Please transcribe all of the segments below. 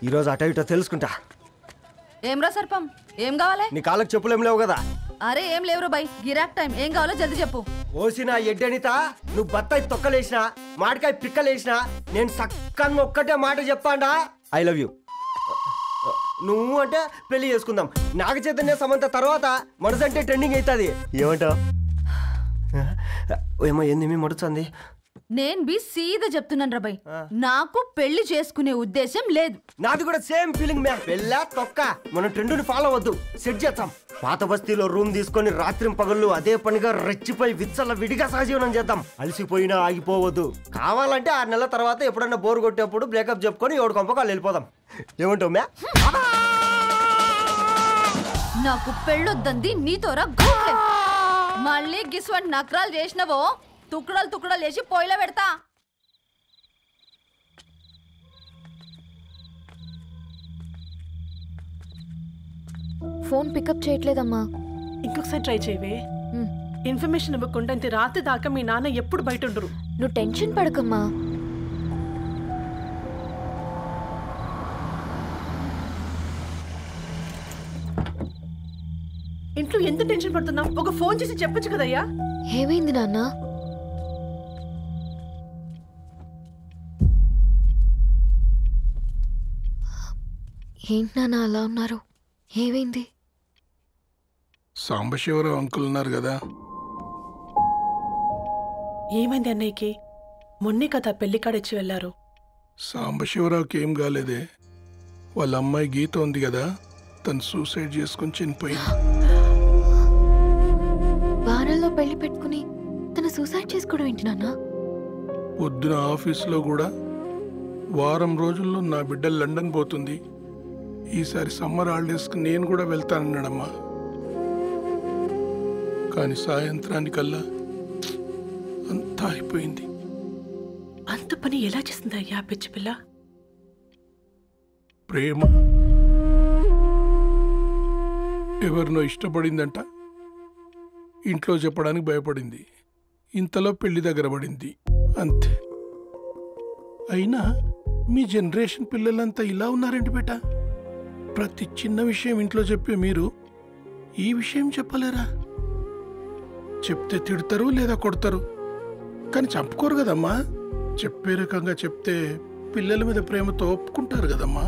ఈరోజు అటో ఇటో తెలుసుకుంటా. ఏమ్రా సర్పం, ఏం కావాలి? నీ కాళ్ళకి చెప్పులేం లేవు కదా? అరే ఏం లేవురా బై, గిరాక్ టైం. ఏం కావాలో జల్దీ చెప్పు. ఓసిన ఎడ్డనిత, నువ్వు బత్తాయి తొక్కలేసినా మాడికాయ పిక్కలేసినా నేను సక్కగా ఒక్కటే మాట చెప్పాండా, ఐ లవ్ యూ. నువ్వు అంటే పెళ్లి చేసుకుందాం. నాగ చైతన్య సమంత తర్వాత మనసంటే ట్రెండింగ్ అవుతుంది. ఏమంటావు? ఏమో ఏంది మడుతుంది? నేను బి సీదా చెప్తున్నాను రా బై, నాకు పెళ్లి చేసుకునే ఉద్దేశం లేదు. నాది కూడా సేమ్ ఫీలింగ్ మ్యామ్. పెళ్ళా తొక్క, మనం ట్రెండ్ని ఫాలో అవద్దు, సెట్ చేద్దాం. పాత బస్తీలో రూమ్ తీసుకొని రాత్రి పగళ్ళు అదే పనిగా రెచ్చిపోయి విచ్చల విడిగా సహజీవనం చేద్దాం. అలసిపోయినా ఆగిపోవద్దు. కావాలంటే 6 నెలల తర్వాత ఎప్పుడన్నా బోర్ కొట్టేప్పుడు బ్రేకప్ చెప్పుకొని ఎవడు కొంపకాలు వెళ్ళిపోదాం. ఏమంటావు మ్యా? నాకు పెళ్ళొద్దంది నీతోరా. మళ్ళీ గిస్వంటి నకరాలు చేసినవో తుక్కడలు తుక్కడలు వేసి పొయ్యిలో పెడతా. ఫోన్ పికప్ చేయట్లేదమ్మా. ఇంకొకసారి ట్రై చేయవే. ఇన్ఫర్మేషన్ ఇవ్వకుండా ఇంత రాత్రి దాకా మీ నాన్న ఎప్పుడు బయట ఉండరు. నువ్వు టెన్షన్ పడకమ్మా. ఇంట్లో ఎంత టెన్షన్ పడుతున్నావు? ఒక ఫోన్ చేసి చెప్పొచ్చు కదయ్యా. ఏమైంది నాన్న? ఏంటి నాన్న అలా ఉన్నారు? ఏమైంది? సాంబశివరావు అంకుల్ ఉన్నారు కదా. ఏమైంది అన్నయ్యకి? మొన్నే కదా పెళ్లి కాడిచ్చి వెళ్ళారు. సాంబశివరావుకి ఏం కాలేదే. వాళ్ళ అమ్మాయి గీత ఉంది కదా, తను సూసైడ్ చేసుకుని చనిపోయింది. వారాల్లో పెళ్లి పెట్టుకుని తను సూసైడ్ చేసుకోవడం ఏంటి నాన్న? పొద్దున ఆఫీస్లో కూడా వారం రోజుల్లో నా బిడ్డ లండన్ పోతుంది, ఈసారి సమ్మర్ హాలిడేస్కి నేను కూడా వెళ్తానన్నాడమ్మా. కానీ సాయంత్రానికల్లా అంతా అయిపోయింది. అంత పని ఎలా చేసింది అయ్యా పిచ్చి పిల్ల? ప్రేమ ఎవరినో ఇష్టపడిందంట, ఇంట్లో చెప్పడానికి భయపడింది. ఇంతలో పెళ్లి దగ్గర పడింది, అంతే. అయినా మీ జనరేషన్ పిల్లలంతా ఇలా ఉన్నారండి బేట. ప్రతి చిన్న విషయం ఇంట్లో చెప్పే మీరు ఈ విషయం చెప్పలేరా? చెప్తే తిడతారు లేదా కొడతారు, కానీ చంపుకోరు కదమ్మా. చెప్పే రకంగా చెప్తే పిల్లల మీద ప్రేమతో ఒప్పుకుంటారు కదమ్మా.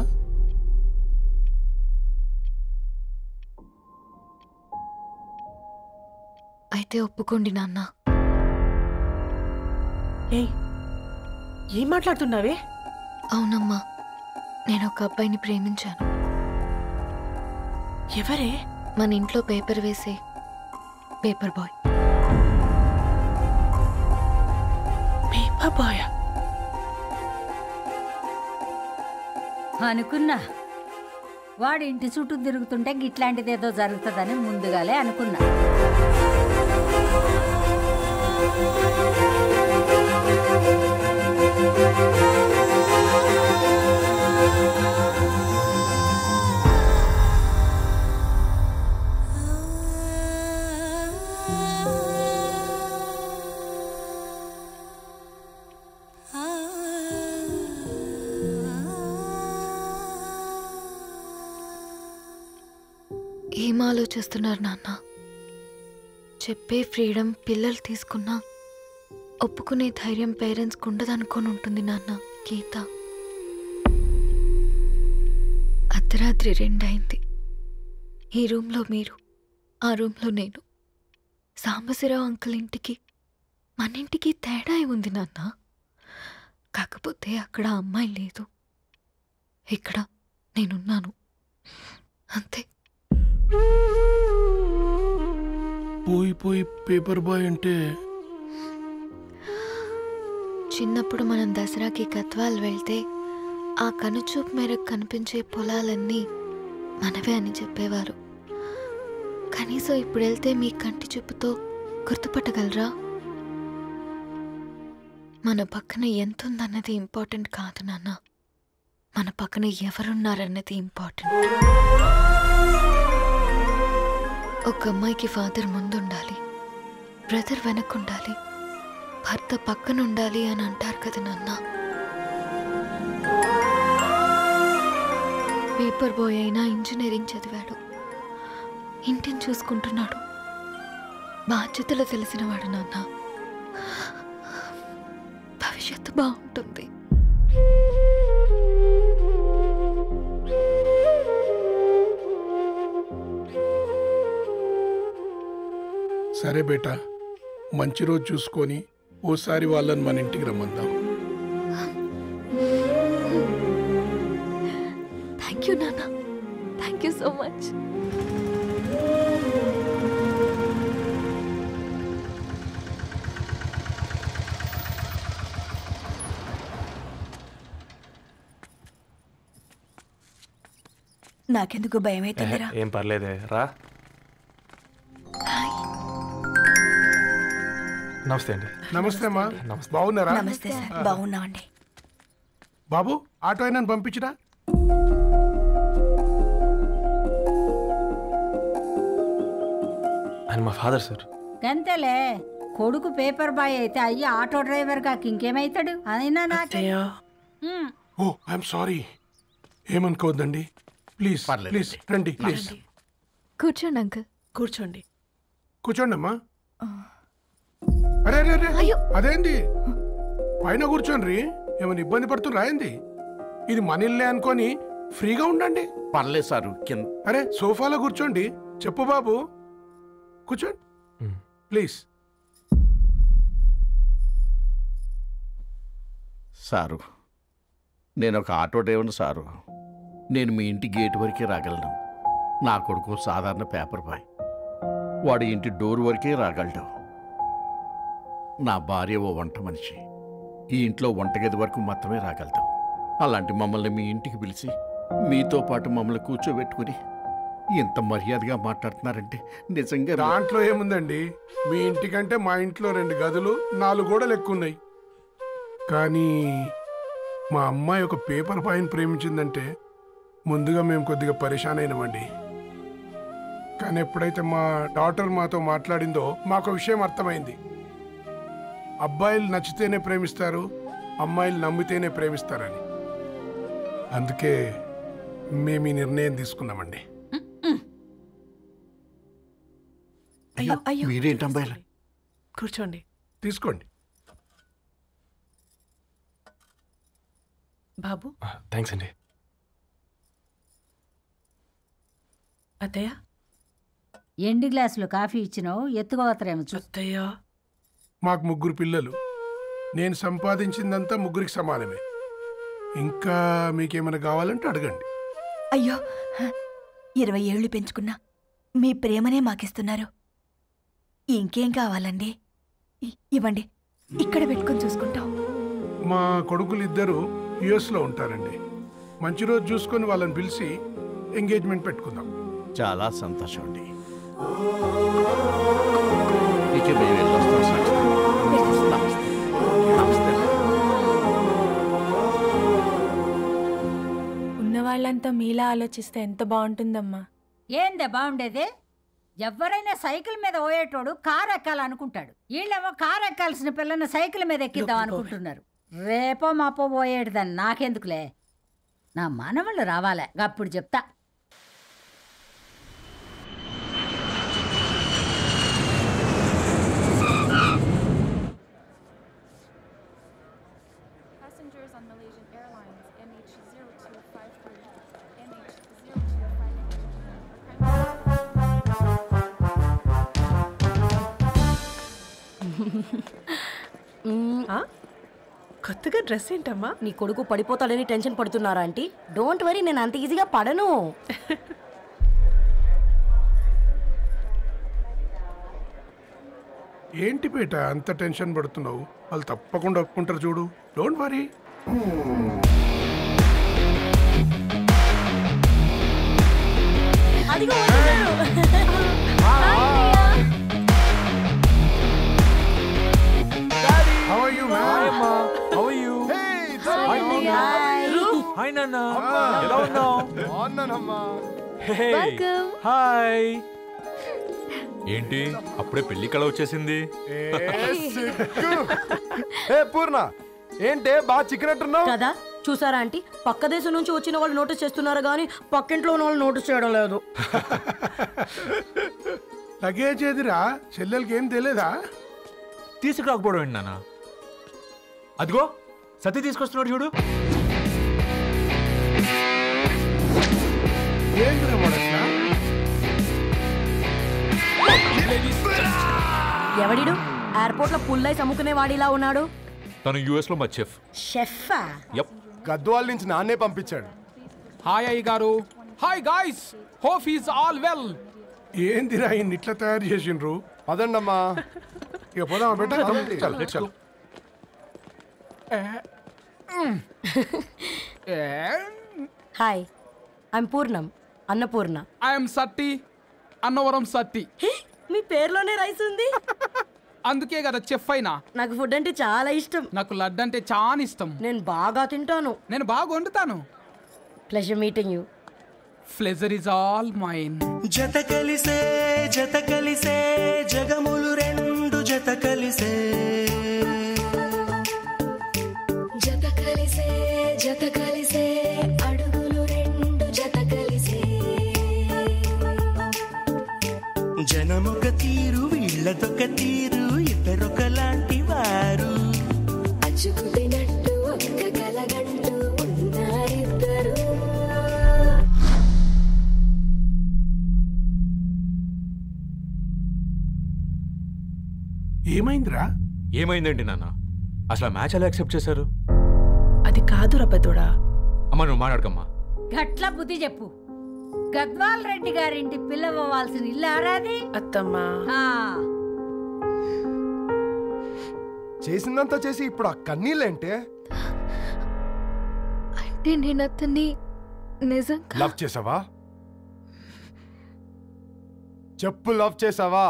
అయితే ఒప్పుకోండి నాన్న. ఏం మాట్లాడుతున్నావే? అవునమ్మా, నేను ఒక అబ్బాయిని ప్రేమించాను. ఎవరే? మన ఇంట్లో పేపర్ వేసే పేపర్ బాయ్. పేపర్ బాయ్ అనుకున్నా. వాడి ఇంటి చుట్టూ తిరుగుతుంటే గిట్లాంటిదేదో జరుగుతుందని ముందుగాలే అనుకున్నా. ఏం ఆలోచిస్తున్నారు నాన్న? చెప్పే ఫ్రీడమ్ పిల్లలు తీసుకున్నా ఒప్పుకునే ధైర్యం పేరెంట్స్కి ఉండదనుకొని ఉంటుంది నాన్న. గీత అర్ధరాత్రి 2 అయింది. ఈ రూమ్లో మీరు, ఆ రూమ్లో నేను. సాంబశివరావు అంకుల్ ఇంటికి మన ఇంటికి తేడా ఉంది నాన్న. కాకపోతే అక్కడ అమ్మాయి లేదు, ఇక్కడ నేనున్నాను, అంతే. పోయి పోయి పేపర్ బాయ్ అంటే? చిన్నప్పుడు మనం దసరాకి గద్వాల్ వెళ్తే ఆ కనుచూపు మేరకు కనిపించే పొలాలన్నీ మనవే అని చెప్పేవారు. కనీసం ఇప్పుడు వెళ్తే మీ కంటి చూపుతో గుర్తుపట్టగలరా? మన పక్కన ఎంతుందన్నది ఇంపార్టెంట్ కాదు నాన్న, మన పక్కన ఎవరున్నారన్నది ఇంపార్టెంట్. ఒక అమ్మాయికి ఫాదర్ ముందుండాలి, బ్రదర్ వెనక్కుండాలి, భర్త పక్కన ఉండాలి అని అంటారు కదా నాన్న. పేపర్ బాయ్ అయినా ఇంజనీరింగ్ చదివాడు, ఇంటిని చూసుకుంటున్నాడు, బాధ్యతలు తెలిసినవాడు నాన్న. భవిష్యత్తు బాగుంటుంది. సరే బేటా, మంచి రోజు చూసుకొని ఓసారి వాళ్ళని మన ఇంటికి రమ్మందాం. థ్యాంక్ యూ నాన్న, థ్యాంక్ యూ సో మచ్. నాకెందుకు భయం అవుతుందిరా. ఏం పర్లేదే, రా. నమస్తే అండి. నమస్తే అమ్మా, బాగున్నారా? నమస్తే సార్, బాగున్నామండి. బాబు, ఆటో అయినా పంపించరా? ఆయన మా ఫాదర్ సార్. గంతేలే, కొడుకు పేపర్ బాయ్ అయితే అయ్యి ఆటో డ్రైవర్ కాక ఇంకేమైతాడు? అయినా నాకు అత్తయ్య, ఓ ఐఎమ్ సారీ, ఏమనుకోవద్దండి. ప్లీజ్ ప్లీజ్ రండి, ప్లీజ్ కూర్చోండి అంకుల్. కూర్చోండి. కూర్చోండి అమ్మా. అరే అరే అరే, అదేంది పైన కూర్చోండి, ఏమైనా ఇబ్బంది పడుతున్నా ఏంది? ఇది మన ఇల్లే అనుకొని ఫ్రీగా ఉండండి. పర్లేదు సారు, కింద. అరే సోఫాలో కూర్చోండి. చెప్పు బాబు, కూర్చోండి ప్లీజ్. సారు, నేను ఒక ఆటో డ్రైవర్ని సారు. నేను మీ ఇంటి గేట్ వరకే రాగలను. నా కొడుకు సాధారణ పేపర్ బాయ్, వాడి ఇంటి డోర్ వరకే రాగలడు. నా భార్య ఓ వంట మనిషి, ఈ ఇంట్లో వంటగది వరకు మాత్రమే రాగలుగుతాం. అలాంటి మమ్మల్ని మీ ఇంటికి పిలిచి మీతో పాటు మమ్మల్ని కూర్చోబెట్టుకుని ఎంత మర్యాదగా మాట్లాడుతున్నారంటే నిజంగా. దాంట్లో ఏముందండి, మీ ఇంటికంటే మా ఇంట్లో 2 గదులు 4 గోడలు ఎక్కువ ఉన్నాయి. కానీ మా అమ్మాయి ఒక పేపర్ బాయ్ని ప్రేమించిందంటే ముందుగా మేము కొద్దిగా పరేషాన్ అయినామండి. కానీ ఎప్పుడైతే మా డాటర్ మాతో మాట్లాడిందో మాకు విషయం అర్థమైంది. అబ్బాయిలు నచ్చితేనే ప్రేమిస్తారు, అమ్మాయిలు నమ్మితేనే ప్రేమిస్తారని. అందుకే మేము ఈ నిర్ణయం తీసుకున్నామండి. అయ్యో అయ్యో, మీరేంటి అమ్మాయిలు? కూర్చోండి. తీసుకోండి. బాబు. థ్యాంక్స్ అండి. అత్తయ్య, ఎండి గ్లాసులో కాఫీ ఇచ్చినావు, ఎత్తుకోవతరేమో చూ. అత్తయ్య, మాకు 3 పిల్లలు. నేను సంపాదించిందంతా 3కి సమానమే. ఇంకా మీకేమైనా కావాలంటే అడగండి. అయ్యో, 20 ఏళ్ళు పెంచుకున్నా మీ ప్రేమనే మాకిస్తున్నారు. ఇంకేం కావాలండి? ఇవ్వండి, ఇక్కడ పెట్టుకొని చూసుకుంటాం. మా కొడుకులు 2 యుఎస్లో ఉంటారండి. మంచి రోజు చూసుకొని వాళ్ళని పిలిచి ఎంగేజ్మెంట్ పెట్టుకుందాం. చాలా సంతోషం అండి. ఇక మేము వెళ్ళొస్తాం సార్. నమస్తే. నమస్తే. ఉన్నవాళ్ళంతా మీలా ఆలోచిస్తే ఎంత బాగుంటుందమ్మా. ఏందే బాగుండేది? ఎవరైనా సైకిల్ మీద పోయేటోడు కారు ఎక్కాలనుకుంటాడు. వీళ్ళేమో కారు ఎక్కాల్సిన పిల్లని సైకిల్ మీద ఎక్కిద్దాం అనుకుంటున్నారు. రేపో మాపో పోయేటిదని నాకెందుకులే, నా మనవాళ్ళు రావాలే, అప్పుడు చెప్తా. కొత్తగా డ్రెస్ ఏంటమ్మా? నీ కొడుకు పడిపోతాడని టెన్షన్ పడుతున్నారా ఆంటీ? డోంట్ వరీ, నేను అంత ఈజీగా పడను. ఏంటి బేట అంత టెన్షన్ పడుతున్నావు? వాళ్ళు తప్పకుండా ఒప్పుకుంటారు చూడు. Don't worry. అదిగో How are you, man? How are you? Hi నాన్న. ఎలా ఉన్నావు? హాయ్. ఏంటి అప్పుడే పెళ్లి కళ వచ్చేసింది? ఏ పూర్ణ, ఏంటే బాగా చిక్కినట్టున్నావు కదా, చూసారా ఆంటీ, పక్క దేశం నుంచి వచ్చిన వాళ్ళు నోటీస్ చేస్తున్నారు కానీ పక్కింట్లో ఉన్న వాళ్ళు నోటీస్ చేయడం లేదు. లగేజ్ ఏదిరా? చెల్లెలకి ఏం తెలియదా? తీసుకురాకపోవడం ఏంటి నాన్న? అదిగో సతీ తీసుకొస్తున్నాడు చూడు. ఏంటిరా వాడట్లా? ఎవడిడు ఎయిర్పోర్ట్ లో పుల్లై సముకునే వాడిలా ఉన్నాడు? తను యుఎస్ లో మా చెఫ్. షెఫా? యప్. గద్వాల నుంచి నాన్నే పంపించాడు. హాయ్ అయ్య గారు. Hi guys, hope is all well. ఏందిరా ఇన్ని ఇట్లా తయారు చేసిండ్రు? పదండమ్మా. ఇక పోదామా బెట్ట? చల్. హాయ్, ఐఎమ్ పూర్ణం, అన్నపూర్ణ. ఐఎమ్ సత్తి, అన్నవరం సత్తి. మీ పేరులోనే రైస్ ఉంది. అందుకే కదా చెఫ్ అయినా. నాకు ఫుడ్ అంటే చాలా ఇష్టం. నాకు లడ్డు అంటే చాలా ఇష్టం. నేను బాగా తింటాను. నేను బాగా వండుతాను. Pleasure meeting you. Pleasure is all mine. జత కలిసే జగములు రెండు జత కలిసే, జత కలిసే అడుగులు రెండు జత కలిసే, జనమొక తీరు వీళ్ళదొక తీరు, ఇద్దరొకలాంటి వారు, అచ్చుకుతినట్టు ఒక్క కలగంటూ ఉన్నారిద్దరు. ఏమైందిరా? ఏమైందేంటి నాన్న? అసలు ఆ మ్యాచ్ ఎలా యాక్సెప్ట్ చేశారు? అది కాదు రబ్బతోడా. అమ్మ నువ్వు మాట్లాడకమ్మా. గట్ల బుద్ధి చెప్పు. గద్వాల్ రెడ్డి గారింటి పిల్లవ్వాల్సిన ఇల్లు ఆరాది. అత్తమ్మా చేసిందంతా చేసి ఇప్పుడు ఆ కన్నీళ్ళేంటే? అంటే నేను అతన్ని నిజంగా లవ్ చేసావా? చెప్పు, లవ్ చేసావా?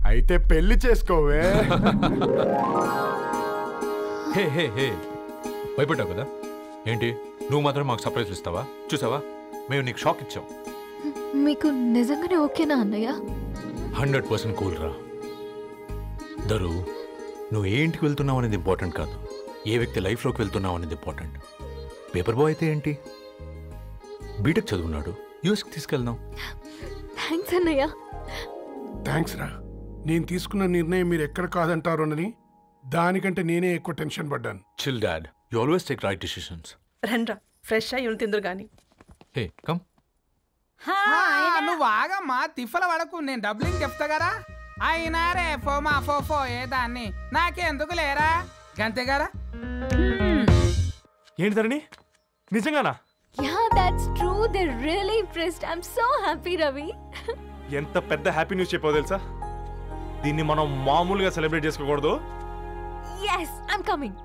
అయితే పెళ్లి చేసుకోవే. హే హే హే, భయపడ్డావు కదా? ఏంటి నువ్వు మాత్రం మాకు సర్ప్రైజ్ ఇస్తావా? చూసావా, మేము నీకు షాక్ ఇచ్చాం. మీకు నిజంగానే ఓకేనా అన్నయ్య? 100% కూల్ రా. దరు, నువ్వు ఏ ఇంటికి వెళ్తున్నావు అనేది ఇంపార్టెంట్ కాదు, ఏ వ్యక్తి లైఫ్లోకి వెళ్తున్నావు అనేది ఇంపార్టెంట్. పేపర్ బాయ్ అయితే ఏంటి, బీటెక్ చదువున్నాడు, యూఎస్కి తీసుకెళ్దాం. థ్యాంక్స్ అన్నయ్య. థ్యాంక్స్ రా. నేను తీసుకున్న నిర్ణయం మీరు ఎక్కడ కాదంటారోనని దానికంటే నేనే ఎక్కువ టెన్షన్ పడ్డాను. Chill dad, you always take right decisions. రండ్రా, ఫ్రెష్ అయ్యి తిందురు గాని. Hey come. నువ్వు ఆగమ్మా, తిఫల పడకు, నేను డబ్లింగ్ చెప్తా కదా. అయినా రే ఫో ఏ దాన్ని నాకెందుకు లేరా గంతే కదా. ఏంటి ధరణి, నిజంగానా? Yeah, that's true. They're really impressed. I'm so happy, Ravi. ఎంత పెద్ద హ్యాపీ న్యూస్ చెప్పావు తెలుసా? దీన్ని మనం మామూలుగా సెలబ్రేట్ చేసుకోకూడదు. Yes, I'm coming.